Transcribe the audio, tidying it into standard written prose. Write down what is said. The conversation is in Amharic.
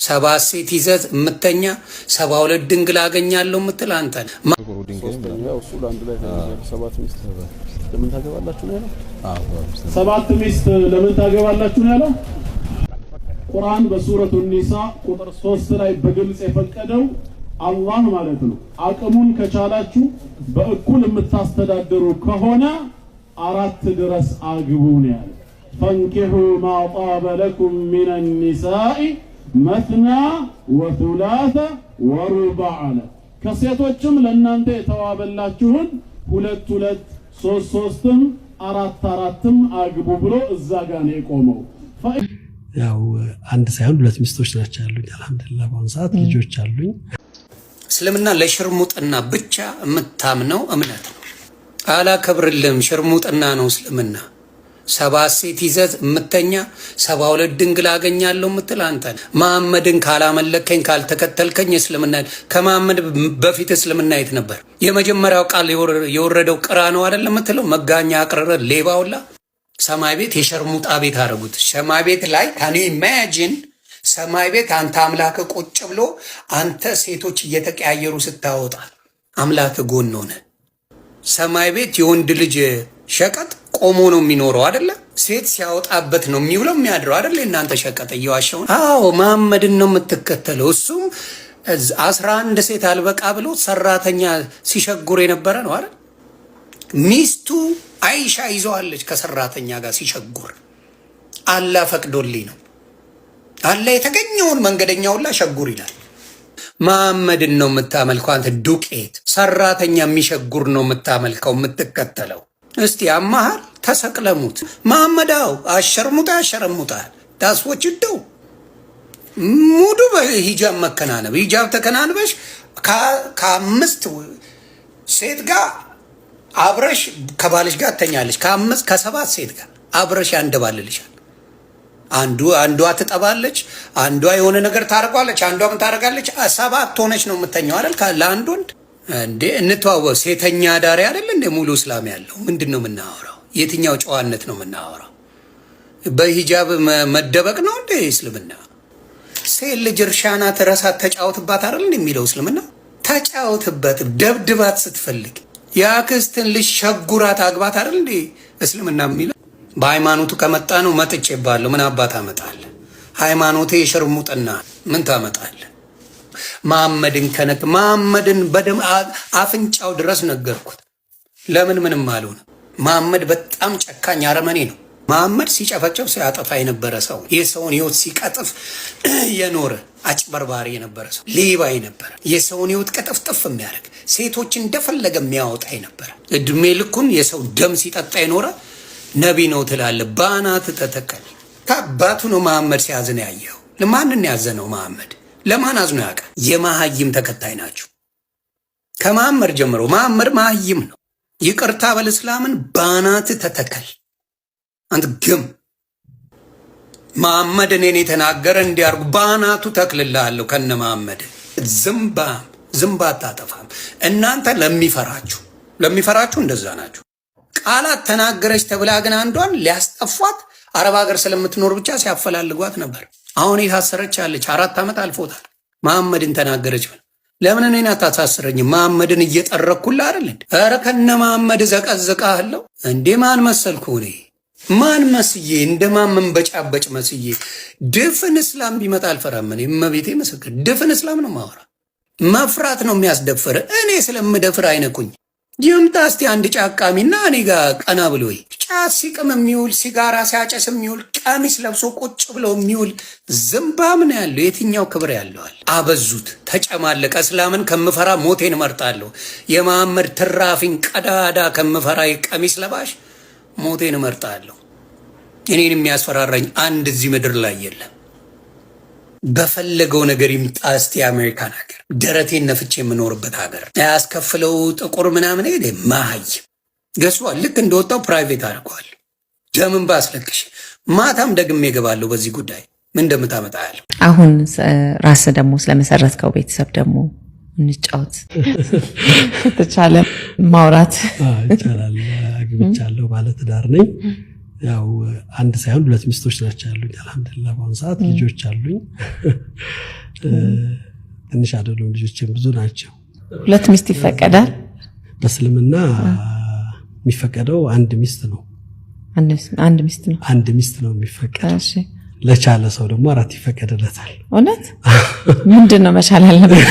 ሰባት ሴት ይዘህ እምተኛ 72 ድንግል አገኛለሁ እምትል አንተ ሰባት ሚስት ለምን ታገባላችሁ ነው ያለው ቁርአን በሱረቱ ኒሳ ቁጥር 3 ላይ በግልጽ የፈቀደው አላህ ማለት ነው። አቅሙን ከቻላችሁ በእኩል የምታስተዳድሩ ከሆነ 4 ድረስ አግቡ ነው ያለው። فانكحوا ما طاب لكم من النساء مثنى وثلاث ورباع ከሴቶችም ለእናንተ የተዋበላችሁን 2 2 3 3ም 4 4ም አግቡ ብሎ እዛ ጋር ነው የቆመው። ያው አንድ ሳይሆን 2 ሚስቶች ናቸው ያሉኝ አልহামዱሊላህ በአሁኑ ሰዓት ልጆች አሉኝ። እስልምና ለሽርሙጥና ብቻ የምታምነው እምነት ነው። አላከብርልም ሽርሙጥና ነው እስልምና። ሰባት ሴት ይዘህ እምተኛ 72 ድንግል አገኛለሁ እምትል አንተ መሐመድን ካላመለከኝ ካልተከተልከኝ እስልምና ከመሐመድ በፊት እስልምና የት ነበር? የመጀመሪያው ቃል የወረደው ቅራ ነው አይደል የምትለው? መጋኛ አቅረረ ሌባውላ ሰማይ ቤት የሸርሙጣ ቤት አደረጉት። ሰማይ ቤት ላይ ካን ዩ ኢማጂን ሰማይ ቤት አንተ አምላክ ቁጭ ብሎ አንተ ሴቶች እየተቀያየሩ ስታወጣ አምላክ ጎን ሆነ። ሰማይ ቤት የወንድ ልጅ ሸቀጥ ቆሞ ነው የሚኖረው አይደለ? ሴት ሲያወጣበት ነው የሚውለው የሚያድረው አይደለ? እናንተ ሸቀጥ እየዋሸው። አዎ መሐመድን ነው የምትከተለው። እሱም 11 ሴት አልበቃ ብሎ ሰራተኛ ሲሸጉር የነበረ ነው አይደል? ሚስቱ አይሻ ይዘዋለች ከሰራተኛ ጋር ሲሸጉር። አላህ ፈቅዶልኝ ነው። አላህ የተገኘውን መንገደኛ ሁላ ሸጉር ይላል። መሐመድን ነው የምታመልከው አንተ ዱቄት። ሰራተኛ የሚሸጉር ነው የምታመልከው የምትከተለው። እስቲ አማሃል ተሰቅለሙት መሐመዳው አሸርሙታ አሸረሙታል ዳስዎች ደው ሙዱ በሂጃብ መከናነብ ሂጃብ ተከናንበሽ ከአምስት ሴት ጋር አብረሽ ከባልሽ ጋር ተኛለሽ። ከሰባት ሴት ጋር አብረሽ ያንደባልልሻል። አንዷ ትጠባለች፣ አንዷ የሆነ ነገር ታርጓለች፣ አንዷ ምን ታረጋለች? ሰባት ሆነች ነው የምተኛው አይደል? ለአንድ ወንድ እንዴ እንተዋወቅ። ሴተኛ ዳሪ አይደል እንደ ሙሉ እስላም ያለው ምንድነው የምናወራው? የትኛው ጨዋነት ነው የምናወራው? በሂጃብ መደበቅ ነው እንደ እስልምና? ሴት ልጅ እርሻና ተረሳት ተጫውትባት አይደል እንደሚለው እስልምና? ተጫውትበት፣ ደብድባት ስትፈልግ ያክስትን ልጅ ሸጉራት አግባት አይደል እንደ እስልምና የሚለው? በሃይማኖቱ ከመጣ ነው መጥቼ ባለው ምን አባት አመጣለ? ሃይማኖቴ የሽርሙጥና ምን ታመጣለ? መሐመድን ከነክ መሐመድን በደም አፍንጫው ድረስ ነገርኩት። ለምን ምንም አልሆነ? መሐመድ በጣም ጨካኝ አረመኔ ነው። መሐመድ ሲጨፈጨፍ ሲያጠፋ የነበረ ሰው፣ የሰውን ህይወት ሲቀጥፍ የኖረ አጭበርባሪ የነበረ ሰው፣ ሌባ የነበረ የሰውን ህይወት ቀጥፍጥፍ የሚያደርግ ሴቶች እንደፈለገ የሚያወጣ የነበረ እድሜ ልኩን የሰው ደም ሲጠጣ የኖረ ነቢ ነው ትላለ። ባናት ተተከል ከአባቱ ነው መሐመድ ሲያዝን ያየው። ለማንን ያዘነው መሐመድ? ለማን አዝኖ ያውቃል? የመሀይም ተከታይ ናቸው። ከመሐመድ ጀምሮ መሐመድ መሀይም ነው። ይቅርታ በልእስላምን ባናት ተተከል አንተ ግም መሐመድ እኔን የተናገረ እንዲያርጉ ባናቱ ተክልልሃለሁ ከነ መሐመድ። ዝምባ አታጠፋም። እናንተ ለሚፈራችሁ እንደዛ ናችሁ። ቃላት ተናገረች ተብላ ግን አንዷን ሊያስጠፏት አረብ ሀገር ስለምትኖር ብቻ ሲያፈላልጓት ነበር። አሁን የታሰረች አለች፣ 4 ዓመት አልፎታል። መሐመድን ተናገረች ብለ ለምን እኔን አታሳስረኝም? መሐመድን እየጠረኩልህ አይደል እንዴ? ኧረ ከነ መሐመድ ዘቀዝቃለሁ እንዴ? ማን መሰልኩ እኔ? ማን መስዬ እንደማመን በጫበጭ መስዬ? ድፍን እስላም ቢመጣ አልፈራም እኔ። እመቤቴ ምስክር፣ ድፍን እስላም ነው ማወራ። መፍራት ነው የሚያስደፍር። እኔ ስለምደፍር አይነኩኝ። ይምጣ እስቲ አንድ ጫቃሚና እኔ ጋር ቀና ብሎ ጫት ሲቅም የሚውል ሲጋራ ሲያጨስ የሚውል ቀሚስ ለብሶ ቁጭ ብሎ የሚውል ዝምባም ነው ያለው። የትኛው ክብር ያለዋል? አበዙት፣ ተጨማለቀ። እስላምን ከምፈራ ሞቴን እመርጣለሁ። የመሐመድ ትራፊን ቀዳዳ ከምፈራ ቀሚስ ለባሽ ሞቴን እመርጣለሁ። እኔን የሚያስፈራራኝ አንድ እዚህ ምድር ላይ የለም። በፈለገው ነገር ይምጣ እስቲ አሜሪካን ሀገር ደረቴን ነፍቼ የምኖርበት ሀገር ያስከፍለው ጥቁር ምናምን ሄደ ማሀይ ገሷል። ልክ እንደወጣው ፕራይቬት አድርገዋል። ደምን ባስለክሽ ማታም ደግሜ እገባለሁ። በዚህ ጉዳይ ምን እንደምታመጣ ያለው አሁን ራስ ደግሞ ስለመሰረትከው ቤተሰብ ደግሞ እንጫወት። ተቻለ ማውራት ይቻላል። አግብቻለሁ፣ ባለ ትዳር ነኝ። ያው አንድ ሳይሆን ሁለት ሚስቶች ናቸው ያሉኝ አልহামዱሊላህ በአሁን ሰዓት ልጆች አሉኝ ትንሽ አይደሉም ልጆችም ብዙ ናቸው ሁለት ሚስት ይፈቀዳል በእስልምና የሚፈቀደው አንድ ሚስት ነው አንድ ሚስት ነው የሚፈቀደው እሺ ለቻለ ሰው ደግሞ አራት ይፈቀደለታል እውነት ምንድነው መቻል ያለበት